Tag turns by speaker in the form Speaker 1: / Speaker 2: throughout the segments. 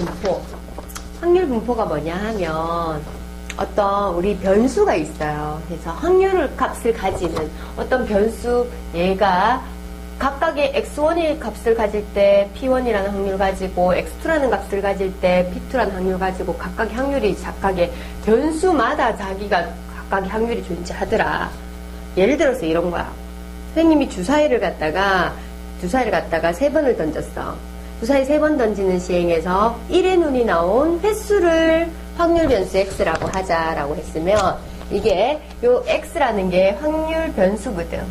Speaker 1: 분포. 확률 분포가 뭐냐 하면 어떤 우리 변수가 있어요. 그래서 확률 값을 가지는 어떤 변수, 얘가 각각의 x1의 값을 가질 때 p1이라는 확률 가지고 x2라는 값을 가질 때 p2라는 확률 가지고 각각의 확률이 각각의 변수마다 자기가 각각의 확률이 존재하더라. 예를 들어서 이런 거야. 선생님이 주사위를 갖다가 3번을 던졌어. 주사위 3번 던지는 시행에서 1의 눈이 나온 횟수를 확률 변수 x라고 하자라고 했으면 이게 요 x라는 게 확률 변수거든.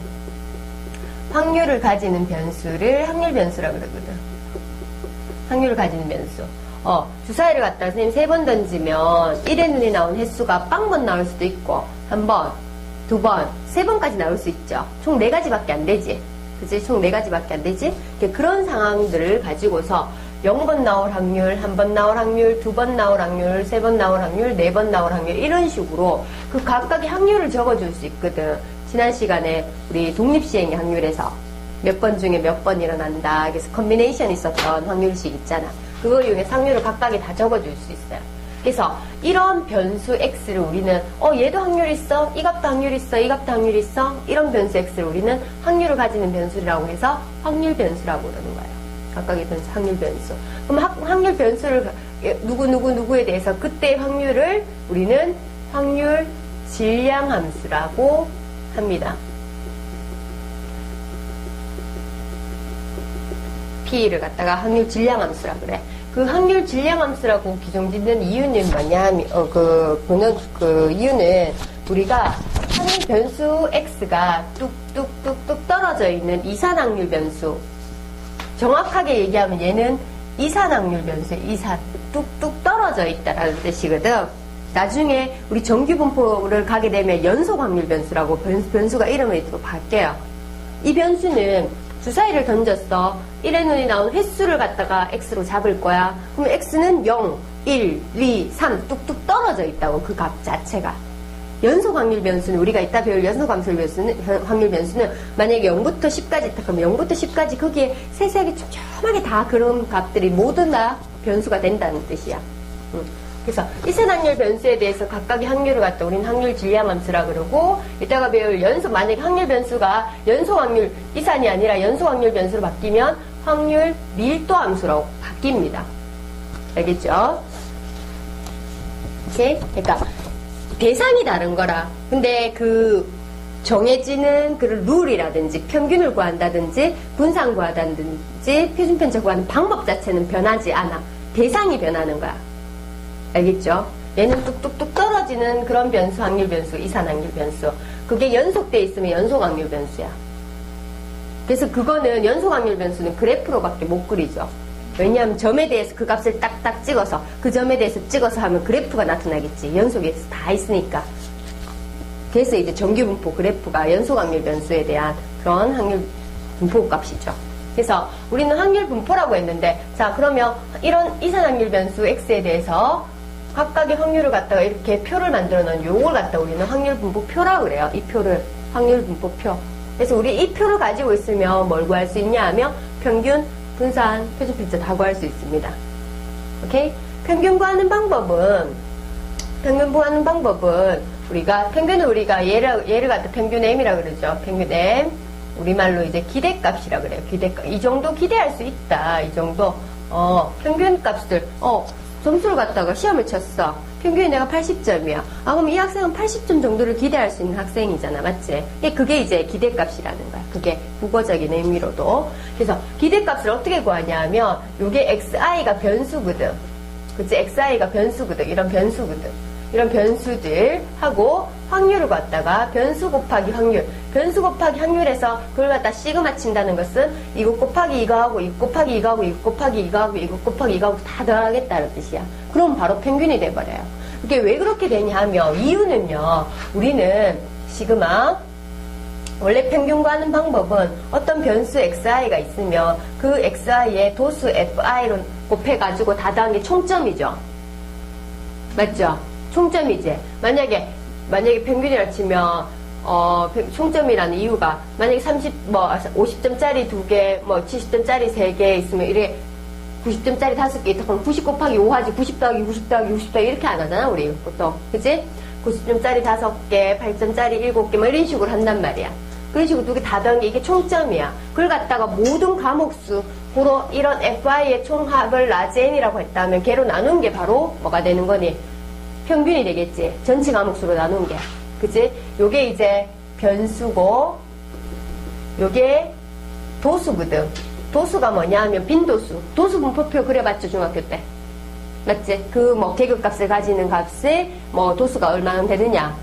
Speaker 1: 확률을 가지는 변수를 확률 변수라고 그러거든. 확률을 가지는 변수. 주사위를 갖다 선생님 3번 던지면 1의 눈이 나온 횟수가 빵번 나올 수도 있고 1번, 2번, 3번까지 나올 수 있죠. 총 4가지밖에 안 되지. 그치? 총 4가지밖에 안 되지? 그런 상황들을 가지고서 0번 나올 확률, 1번 나올 확률, 2번 나올 확률, 3번 나올 확률, 4번 나올 확률 이런 식으로 그 각각의 확률을 적어줄 수 있거든. 지난 시간에 우리 독립시행의 확률에서 몇 번 중에 몇 번 일어난다. 그래서 컨비네이션 있었던 확률식 있잖아. 그걸 이용해서 확률을 각각에 다 적어줄 수 있어요. 그래서 이런 변수 x를 우리는 얘도 확률 있어, 이 값도 확률 있어, 이 값도 확률 있어, 이런 변수 x를 우리는 확률을 가지는 변수라고 해서 확률 변수라고 그러는 거예요. 각각의 변수, 확률 변수. 그럼 확률 변수를 누구에 대해서 그때의 확률을 우리는 확률 질량 함수라고 합니다. P를 갖다가 확률 질량 함수라 그래. 그 확률 질량 함수라고 규정짓는 이유는 뭐냐면, 이유는 우리가 한 변수 X가 뚝뚝뚝뚝 떨어져 있는 이산 확률 변수. 정확하게 얘기하면 얘는 이산 확률 변수에 이산 뚝뚝 떨어져 있다라는 뜻이거든. 나중에 우리 정규 분포를 가게 되면 연속 확률 변수라고 변수가 이름이 또 바뀌어요. 이 변수는 주사위를 던졌어. 1의 눈이 나온 횟수를 갖다가 x로 잡을 거야. 그럼 x는 0, 1, 2, 3 뚝뚝 떨어져 있다고 그 값 자체가. 연속 확률 변수는 우리가 이따 배울 연속 확률 변수는 만약에 0부터 10까지 있다 그러면 0부터 10까지 거기에 세세하게 촘촘하게 다 그런 값들이 모두 다 변수가 된다는 뜻이야. 그래서 이산 확률 변수에 대해서 각각의 확률을 갖다 우리는 확률 질량 함수라 그러고, 이따가 배울 만약에 확률 변수가 연속 확률 이산이 아니라 연속 확률 변수로 바뀌면 확률 밀도 함수라고 바뀝니다. 알겠죠? 오케이? 그러니까 대상이 다른 거라. 근데 그 정해지는 그 룰이라든지 평균을 구한다든지 분산 구한다든지 표준 편차 구하는 방법 자체는 변하지 않아. 대상이 변하는 거야. 알겠죠? 얘는 뚝뚝뚝 떨어지는 그런 변수, 확률 변수, 이산 확률 변수. 그게 연속돼 있으면 연속 확률 변수야. 그래서 그거는 연속 확률 변수는 그래프로밖에 못 그리죠. 왜냐하면 점에 대해서 그 값을 딱딱 찍어서 그 점에 대해서 찍어서 하면 그래프가 나타나겠지. 연속에서 다 있으니까. 그래서 이제 정규 분포 그래프가 연속 확률 변수에 대한 그런 확률 분포 값이죠. 그래서 우리는 확률 분포라고 했는데, 자, 그러면 이런 이산 확률 변수 x에 대해서 각각의 확률을 갖다가 이렇게 표를 만들어 놓은 요걸 갖다 우리는 확률 분포 표라고 그래요. 이 표를 확률 분포 표. 그래서 우리 이 표를 가지고 있으면 뭘 구할 수 있냐 하면 평균, 분산, 표준 편차 다 구할 수 있습니다. 오케이? 평균 구하는 방법은 평균은 우리가 얘를 갖다 평균 m이라 그러죠. 평균 m. 우리말로 이제 기대값이라 그래요. 기대값. 이 정도 기대할 수 있다. 이 정도. 평균 값들. 점수를 갖다가 시험을 쳤어. 평균이 내가 80점이야. 그럼 이 학생은 80점 정도를 기대할 수 있는 학생이잖아. 맞지? 그게 이제 기대값이라는 거야. 그게 국어적인 의미로도. 그래서 기대값을 어떻게 구하냐 하면, 요게 xi가 변수거든. 그치? xi가 변수거든. 이런 변수거든. 이런 변수들하고 확률을 갖다가 변수 곱하기 확률. 변수 곱하기 확률에서 그걸 갖다 시그마 친다는 것은 이거 곱하기 이거하고 이거 곱하기 이거하고 이거 곱하기 이거하고 이거 곱하기 이거하고 다 더하겠다는 뜻이야. 그럼 바로 평균이 돼버려요. 그게 왜 그렇게 되냐 하면 이유는요. 우리는 시그마 원래 평균 구하는 방법은 어떤 변수 xi가 있으면 그 xi의 도수 fi로 곱해가지고 다 더한 게 총점이죠. 맞죠? 총점이지. 만약에 평균이라 치면 총점이라는 이유가 만약에 50점짜리 2개, 70점짜리 3개 있으면 이래 90점짜리 5개 있다 그럼 90 곱하기 5 하지. 90 더하기 90 더하기 90 더하기 이렇게 안 하잖아, 우리 보통. 그치? 90점짜리 5개, 8점짜리 7개, 뭐 이런 식으로 한단 말이야. 그런 식으로 두 개 다 더한 게 이게 총점이야. 그걸 갖다가 모든 과목수, 고로 이런 FI의 총합을 라지 N이라고 했다면 걔로 나눈 게 바로 뭐가 되는 거니? 평균이 되겠지. 전체 과목수로 나눈 게. 그치? 요게 이제 변수고, 요게 도수거든. 도수가 뭐냐 하면 빈도수. 도수 분포표 그려봤죠, 중학교 때. 맞지? 그 뭐 계급값을 가지는 값에 뭐 도수가 얼마나 되느냐.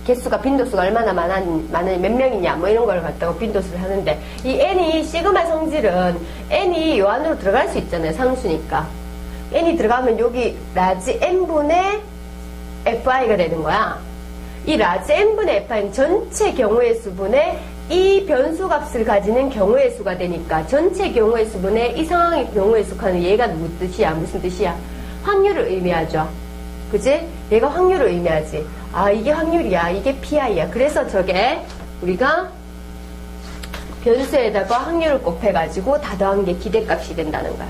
Speaker 1: 개수가 빈도수가 얼마나 많은 몇 명이냐 뭐 이런 걸 갖다가 빈도수를 하는데 이 n이 시그마 성질은 n이 요 안으로 들어갈 수 있잖아요. 상수니까. n이 들어가면 여기 라지 n분의 fi가 되는 거야. 이 라지 n분의 fi는 전체 경우의 수분의 이 변수 값을 가지는 경우의 수가 되니까 전체 경우의 수분의 이 상황의 경우의 수하는 얘가 누구 뜻이야? 무슨 뜻이야? 확률을 의미하죠. 그지? 얘가 확률을 의미하지. 아, 이게 확률이야. 이게 PI야. 그래서 저게 우리가 변수에다가 확률을 곱해가지고 다 더한 게 기대값이 된다는 거야.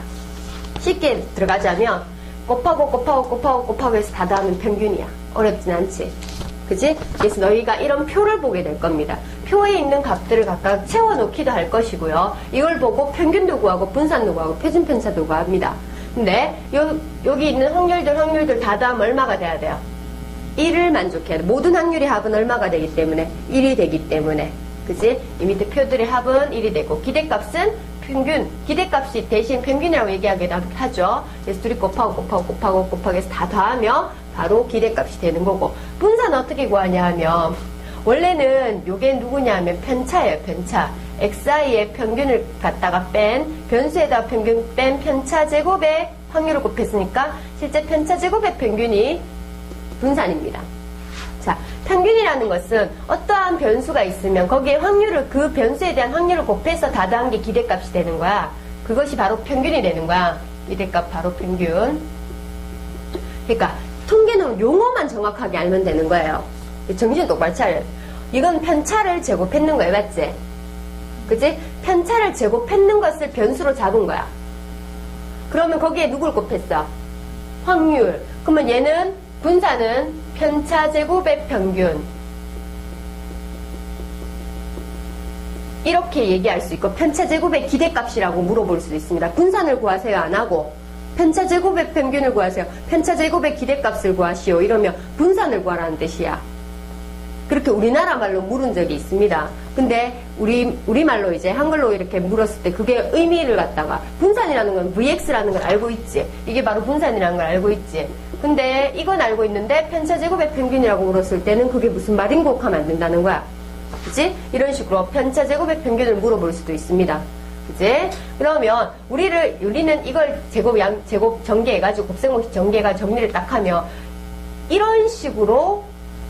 Speaker 1: 쉽게 들어가자면 곱하고 해서 다 더하면 평균이야. 어렵진 않지. 그지? 그래서 너희가 이런 표를 보게 될 겁니다. 표에 있는 값들을 각각 채워놓기도 할 것이고요. 이걸 보고 평균도 구하고 분산도 구하고 표준편차도 구합니다. 근데 여기 있는 확률들 다 더하면 얼마가 돼야 돼요? 1을 만족해야 돼. 모든 확률의 합은 얼마가 되기 때문에? 1이 되기 때문에. 그치? 이 밑에 표들의 합은 1이 되고 기대값은 평균. 기대값이 대신 평균이라고 얘기하기도 하죠. 그래서 둘이 곱하고 해서 다 더하면 바로 기대값이 되는 거고. 분산은 어떻게 구하냐 하면 원래는 요게 누구냐 하면 편차예요. 편차. xi의 평균을 갖다가 뺀 변수에다 평균 뺀 편차 제곱에 확률을 곱했으니까 실제 편차 제곱의 평균이 분산입니다. 자, 평균이라는 것은 어떠한 변수가 있으면 거기에 확률을 그 변수에 대한 확률을 곱해서 다 더한 게 기대값이 되는 거야. 그것이 바로 평균이 되는 거야. 기대값 바로 평균. 그러니까 통계는 용어만 정확하게 알면 되는 거예요. 정신 똑바로 차려. 이건 편차를 제곱했는 거야, 맞지? 그치? 편차를 제곱했는 것을 변수로 잡은 거야. 그러면 거기에 누굴 곱했어? 확률. 그러면 얘는 분산은 편차 제곱의 평균. 이렇게 얘기할 수 있고 편차 제곱의 기대값이라고 물어볼 수도 있습니다. 분산을 구하세요 안 하고 편차 제곱의 평균을 구하세요. 편차 제곱의 기대값을 구하시오. 이러면 분산을 구하라는 뜻이야. 그렇게 우리나라 말로 물은 적이 있습니다. 근데 우리말로 이제 한글로 이렇게 물었을 때 그게 의미를 갖다가 분산이라는 건 VX라는 걸 알고 있지. 이게 바로 분산이라는 걸 알고 있지. 근데 이건 알고 있는데 편차 제곱의 평균이라고 물었을 때는 그게 무슨 말인고 하면 안 된다는 거야. 그치? 이런 식으로 편차 제곱의 평균을 물어볼 수도 있습니다. 그치? 그러면 우리는 이걸 제곱 전개해가지고 곱셈공식 전개가 정리를 딱 하면 이런 식으로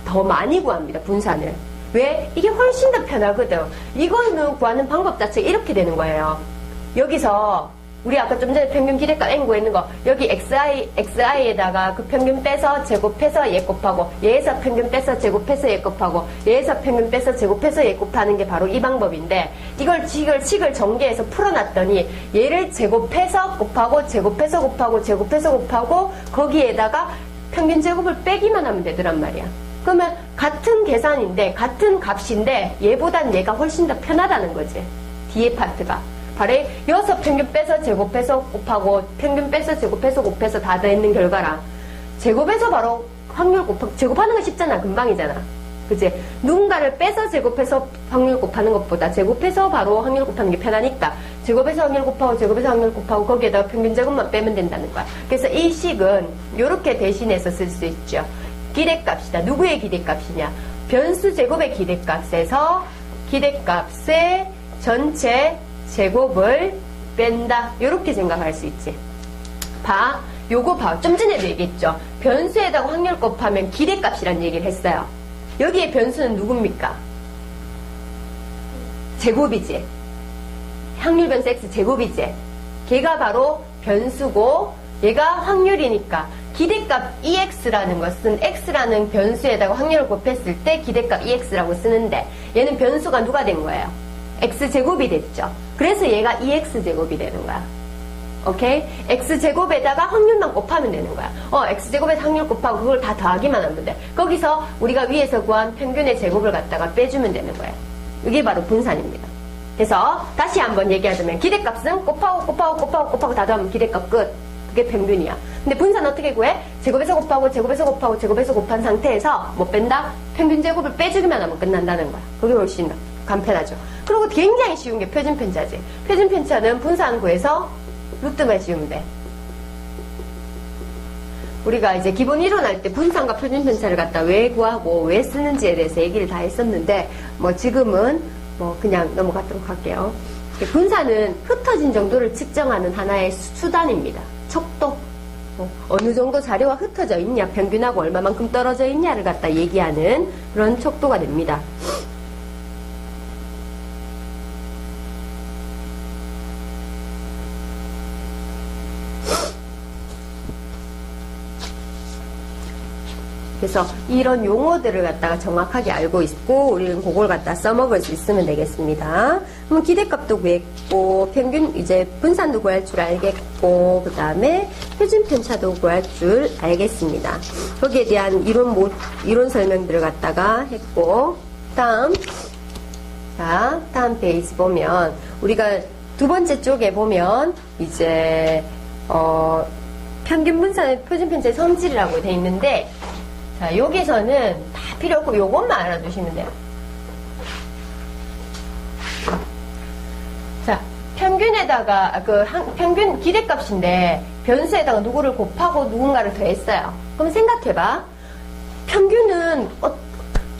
Speaker 1: 더 많이 구합니다. 분산을. 왜? 이게 훨씬 더 편하거든. 이거는 구하는 방법 자체가 이렇게 되는 거예요. 여기서 우리 아까 좀 전에 평균 기대값 n 구했는 거 여기 xi에다가 그 평균 빼서 제곱해서 얘 곱하고 얘에서 평균 빼서 제곱해서 얘 곱하고 얘에서 평균 빼서 제곱해서 얘 곱하는 게 바로 이 방법인데 이걸 식을 전개해서 풀어놨더니 얘를 제곱해서 곱하고 제곱해서 곱하고 제곱해서 곱하고 거기에다가 평균 제곱을 빼기만 하면 되더란 말이야. 그러면 같은 계산인데 같은 값인데 얘보단 얘가 훨씬 더 편하다는 거지. 뒤에 파트가. 바로 여기서 평균 빼서 제곱해서 곱하고 평균 빼서 제곱해서 곱해서 다 더했는 결과랑 제곱해서 바로 확률 곱하고 제곱하는 거 쉽잖아. 금방이잖아. 그치? 누군가를 빼서 제곱해서 확률 곱하는 것보다 제곱해서 바로 확률 곱하는 게 편하니까 제곱해서 확률 곱하고 제곱해서 확률 곱하고 거기에다가 평균 제곱만 빼면 된다는 거야. 그래서 이 식은 이렇게 대신해서 쓸 수 있죠. 기대값이다. 누구의 기대값이냐? 변수 제곱의 기대값에서 기대값의 전체 제곱을 뺀다. 이렇게 생각할 수 있지. 봐. 요거 봐. 좀 전에도 얘기했죠. 변수에다가 확률 곱하면 기대값이란 얘기를 했어요. 여기에 변수는 누굽니까? 제곱이지. 확률 변수 x 제곱이지. 걔가 바로 변수고 얘가 확률이니까 기대값 EX라는 것은 X라는 변수에다가 확률을 곱했을 때 기대값 EX라고 쓰는데 얘는 변수가 누가 된 거예요? X제곱이 됐죠. 그래서 얘가 EX제곱이 되는 거야. 오케이? x제곱에다가 확률만 곱하면 되는 거야. x제곱에서 확률 곱하고 그걸 다 더하기만 하면 돼. 거기서 우리가 위에서 구한 평균의 제곱을 갖다가 빼주면 되는 거야. 이게 바로 분산입니다. 그래서 다시 한번 얘기하자면 기대값은 곱하고 다 더하면 기대값 끝. 그게 평균이야. 근데 분산 어떻게 구해? 제곱에서 곱하고 제곱에서 곱한 상태에서 뭐 뺀다? 평균 제곱을 빼주기만 하면 끝난다는 거야. 그게 훨씬 간편하죠. 그리고 굉장히 쉬운 게 표준편차지. 표준편차는 분산 구해서 루트만 씌우면 돼. 우리가 이제 기본 이론할 때 분산과 표준편차를 갖다 왜 구하고 왜 쓰는지에 대해서 얘기를 다 했었는데 뭐 지금은 뭐 그냥 넘어가도록 할게요. 분산은 흩어진 정도를 측정하는 하나의 수단입니다. 척도. 어느 정도 자료가 흩어져 있냐, 평균하고 얼마만큼 떨어져 있냐를 갖다 얘기하는 그런 척도가 됩니다. 그래서 이런 용어들을 갖다가 정확하게 알고 있고 우리는 그걸 갖다 써먹을 수 있으면 되겠습니다. 그럼 기대값도 구했고 평균 이제 분산도 구할 줄 알겠고 그 다음에 표준편차도 구할 줄 알겠습니다. 거기에 대한 이론 설명들을 갖다가 했고 다음 페이지 보면 우리가 두 번째 쪽에 보면 이제 평균 분산의 표준편차의 성질이라고 돼 있는데 자, 여기서는 다 필요 없고 요것만 알아두시면 돼요. 자, 평균에다가 평균 기대값인데 변수에다가 누구를 곱하고 누군가를 더했어요. 그럼 생각해봐. 평균은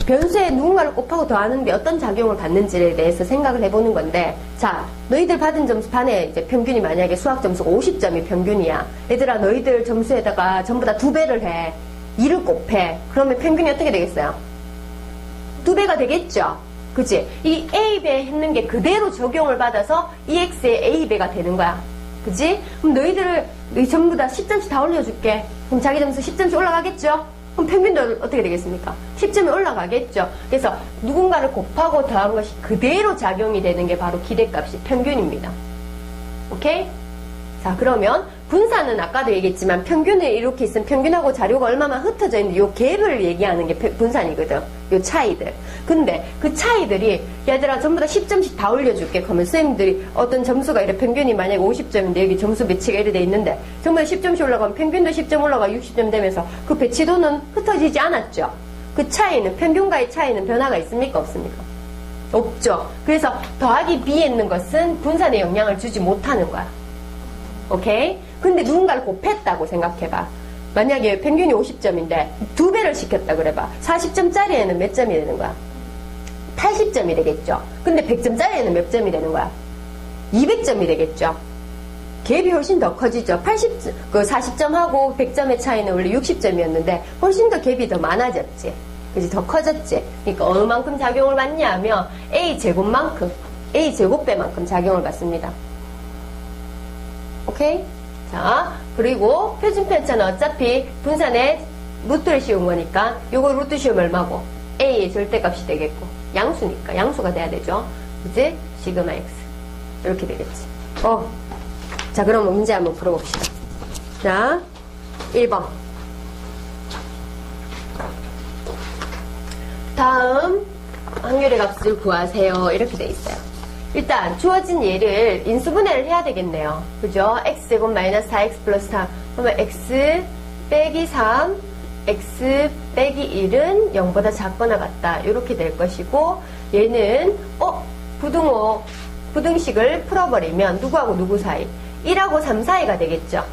Speaker 1: 변수에 누군가를 곱하고 더하는 게 어떤 작용을 받는지에 대해서 생각을 해보는 건데 자, 너희들 받은 점수 반에 이제 평균이 만약에 수학 점수가 50점이 평균이야. 얘들아 너희들 점수에다가 전부 다 2배를 해. 2를 곱해. 그러면 평균이 어떻게 되겠어요? 2배가 되겠죠? 그치? 이 A배 했는 게 그대로 적용을 받아서 EX의 A배가 되는 거야. 그치? 그럼 너희 전부 다 10점씩 다 올려줄게. 그럼 자기 점수 10점씩 올라가겠죠? 그럼 평균도 어떻게 되겠습니까? 10점이 올라가겠죠? 그래서 누군가를 곱하고 더한 것이 그대로 작용이 되는 게 바로 기대값이 평균입니다. 오케이? 자, 그러면 분산은 아까도 얘기했지만 평균을 이렇게 있으면 평균하고 자료가 얼마만 흩어져 있는데 요 갭을 얘기하는 게 분산이거든. 요 차이들. 근데 그 차이들이 얘들아 전부 다 10점씩 다 올려줄게. 그러면 선생님들이 어떤 점수가 이래 평균이 만약에 50점인데 여기 점수 배치가 이래 돼 있는데 전부 다 10점씩 올라가면 평균도 10점 올라가 60점 되면서 그 배치도는 흩어지지 않았죠. 그 차이는 평균과의 차이는 변화가 있습니까? 없습니까? 없죠. 그래서 더하기 B에 있는 것은 분산에 영향을 주지 못하는 거야. 오케이? 근데 누군가를 곱했다고 생각해봐. 만약에 평균이 50점인데 2배를 시켰다 그래봐. 40점짜리에는 몇 점이 되는 거야? 80점이 되겠죠. 근데 100점짜리에는 몇 점이 되는 거야? 200점이 되겠죠. 갭이 훨씬 더 커지죠. 40점하고 100점의 차이는 원래 60점이었는데 훨씬 더 갭이 더 많아졌지. 그치? 더 커졌지. 그러니까 어느 만큼 작용을 받냐 하면 A제곱만큼, A제곱배만큼 작용을 받습니다. 오케이? 자, 그리고 표준편차는 어차피 분산에 루트를 씌운 거니까 요거 루트 씌우면 얼마고? A의 절대값이 되겠고 양수니까 양수가 돼야 되죠. 그치? 시그마 X 이렇게 되겠지. 자, 그럼 문제 한번 풀어봅시다. 자, 1번 다음 확률의 값을 구하세요. 이렇게 돼 있어요. 일단 주어진 예를 인수분해를 해야 되겠네요. 그죠? x제곱 마이너스 4x 플러스 3 그러면 x 빼기 3 x 빼기 1은 0보다 작거나 같다. 이렇게 될 것이고 얘는 부등식을 풀어버리면 누구하고 누구 사이? 1하고 3 사이가 되겠죠.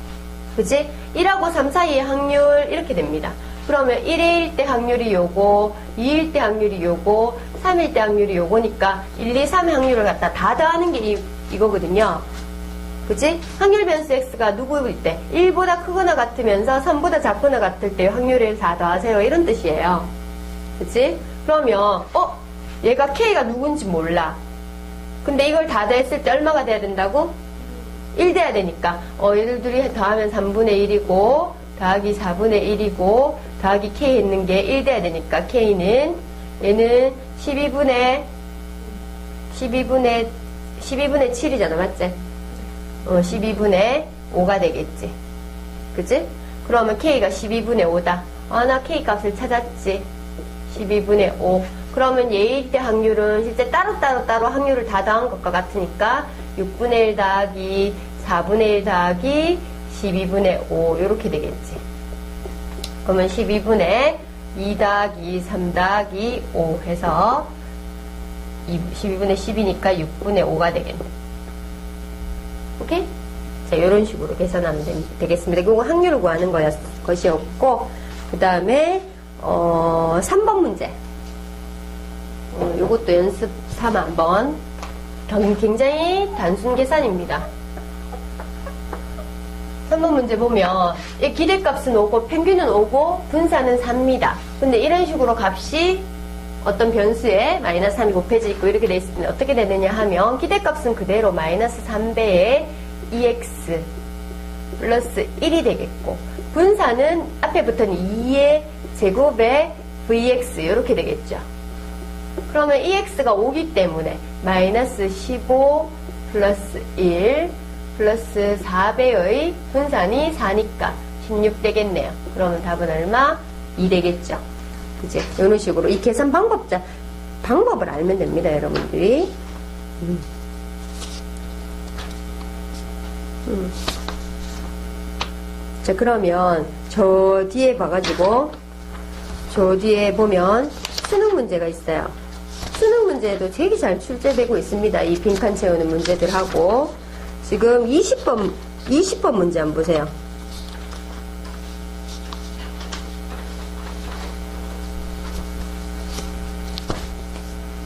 Speaker 1: 그치? 1하고 3 사이의 확률 이렇게 됩니다. 그러면 1일 때 확률이 요거, 2일 때 확률이 요거, 3일 때 확률이 요거니까 1, 2, 3 확률을 갖다 다 더하는 게 이거거든요. 그치? 확률 변수 x가 누구일 때 1보다 크거나 같으면서 3보다 작거나 같을 때 확률을 다 더하세요. 이런 뜻이에요. 그치? 그러면 얘가 k가 누군지 몰라. 근데 이걸 다 더했을 때 얼마가 돼야 된다고? 1 돼야 되니까 얘들 둘이 더하면 3분의 1이고 더하기 4분의 1이고 더하기 k 있는 게 1 돼야 되니까 k는 얘는 12분의 7이잖아. 맞지? 12분의 5가 되겠지. 그치? 그러면 K가 12분의 5다. 나 K 값을 찾았지. 12분의 5. 그러면 예일대 확률은 실제 따로 확률을 다 더한 것과 같으니까 6분의 1 더하기 4분의 1 더하기 12분의 5 이렇게 되겠지. 그러면 12분의 2 더하기 3 더하기 5 해서 12분의 10이니까 6분의 5가 되겠네. 오케이? 자, 이런 식으로 계산하면 되겠습니다. 이거 확률을 구하는 것이었고, 그 다음에 3번 문제. 요것도 연습 삼아 한번. 굉장히 단순 계산입니다. 3번 문제 보면 기대값은 5고 평균은 5고 분산은 3입니다. 근데 이런 식으로 값이 어떤 변수에 마이너스 3이 곱해져 있고 이렇게 돼 있으면 어떻게 되느냐 하면 기대값은 그대로 마이너스 3배의 2x 플러스 1이 되겠고 분산은 앞에 붙은 2의 제곱에 vx 이렇게 되겠죠. 그러면 2x가 5기 때문에 마이너스 15 플러스 1 플러스 4배의 분산이 4니까 16 되겠네요. 그러면 답은 얼마? 2 되겠죠. 그치? 이런 식으로 이 계산 방법을 알면 됩니다, 여러분들이. 자, 그러면 저 뒤에 봐가지고 저 뒤에 보면 수능 문제가 있어요. 수능 문제도 되게 잘 출제되고 있습니다. 이 빈칸 채우는 문제들하고. 지금 20번 문제 한번 보세요.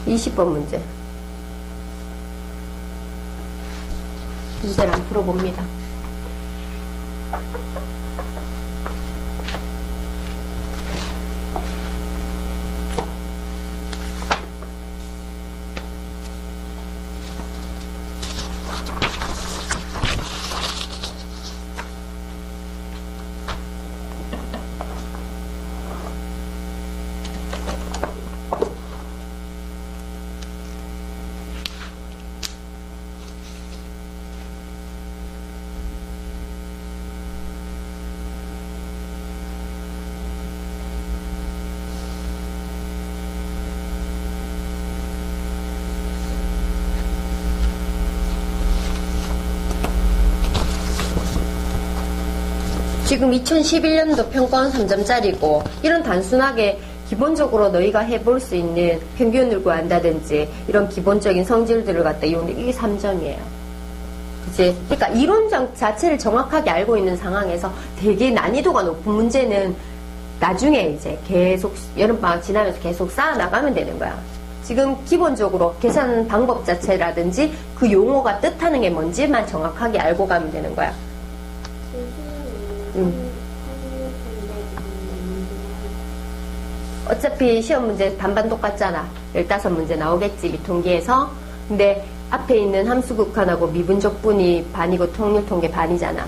Speaker 1: 20번 문제. 문제를 한번 풀어봅니다. 지금 2011년도 평가원 3점짜리고 이런 단순하게 기본적으로 너희가 해볼 수 있는 평균을 구한다든지 이런 기본적인 성질들을 갖다 이용해 이게 3점이에요. 그치? 그러니까 이론 자체를 정확하게 알고 있는 상황에서 되게 난이도가 높은 문제는 나중에 이제 계속 여름방학 지나면서 계속 쌓아나가면 되는 거야. 지금 기본적으로 계산 방법 자체라든지 그 용어가 뜻하는 게 뭔지만 정확하게 알고 가면 되는 거야. 어차피 시험 문제 반반 똑같잖아. 15문제 나오겠지, 미통계에서. 근데 앞에 있는 함수극한하고 미분적분이 반이고 통일통계 반이잖아.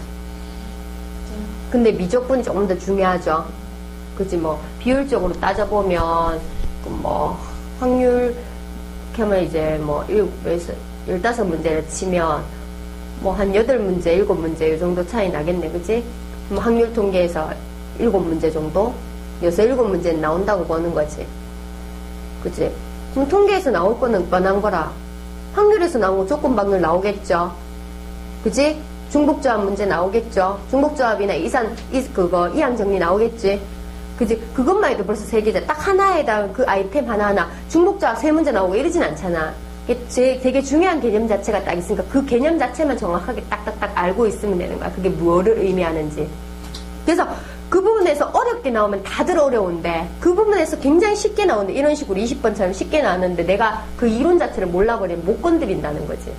Speaker 1: 근데 미적분이 조금 더 중요하죠. 그치, 뭐, 비율적으로 따져보면, 확률, 하면 이제 뭐, 15문제를 치면, 뭐, 한 8문제, 7문제, 이 정도 차이 나겠네, 그치? 확률 통계에서 7문제 정도? 6, 7문제는 나온다고 보는 거지. 그치? 그럼 통계에서 나올 거는 뻔한 거라. 확률에서 나오고 조건 방률 나오겠죠? 그치? 중복조합 문제 나오겠죠? 중복조합이나 이항 정리 나오겠지? 그치? 그것만 해도 벌써 3개잖아. 딱 하나에다 그 아이템 하나하나 중복조합 3문제 나오고 이러진 않잖아. 되게 중요한 개념 자체가 딱 있으니까 그 개념 자체만 정확하게 딱딱딱 알고 있으면 되는 거야. 그게 뭐를 의미하는지. 그래서 그 부분에서 어렵게 나오면 다들 어려운데 그 부분에서 굉장히 쉽게 나오는데 이런 식으로 20번처럼 쉽게 나왔는데 내가 그 이론 자체를 몰라버리면 못 건드린다는 거지.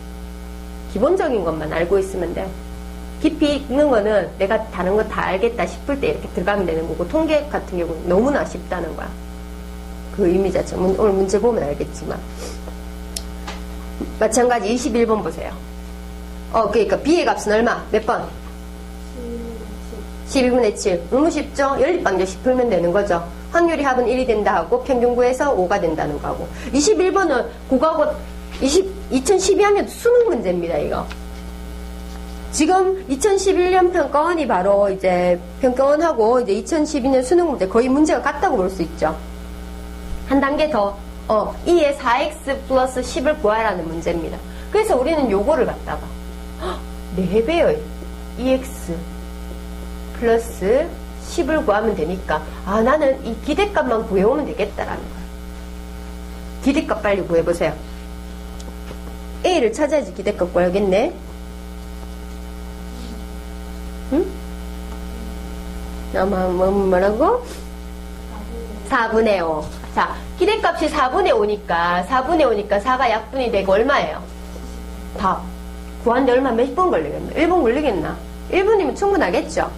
Speaker 1: 기본적인 것만 알고 있으면 돼. 깊이 있는 거는 내가 다른 거 다 알겠다 싶을 때 이렇게 들어가면 되는 거고 통계 같은 경우는 너무나 쉽다는 거야. 그 의미 자체. 오늘 문제 보면 알겠지만. 마찬가지 21번 보세요. 그러니까 B의 값은 얼마? 몇 번? 12분의 7. 너무 쉽죠? 연립방정식 풀면 되는 거죠. 확률이 합은 1이 된다 하고 평균 구해서 5가 된다는 거고. 21번은 국어고 2012학년 수능 문제입니다, 이거. 지금 2011년 평가원이 바로 이제 평가원하고 이제 2012년 수능 문제 거의 문제가 같다고 볼 수 있죠. 한 단계 더, 2의 4x 플러스 10을 구하라는 문제입니다. 그래서 우리는 요거를 갖다가 4배의 2x 플러스 10을 구하면 되니까 나는 이 기대값만 구해오면 되겠다라는 거예요. 기대값 빨리 구해보세요. A를 찾아야지 기대값 구해야겠네. 응? 뭐라고? 4분의 5. 자, 기대값이 4분의 5니까 4가 약분이 되고 얼마예요? 답. 구하는데 얼마 몇 분 걸리겠나? 1분 걸리겠나? 1분이면 충분하겠죠?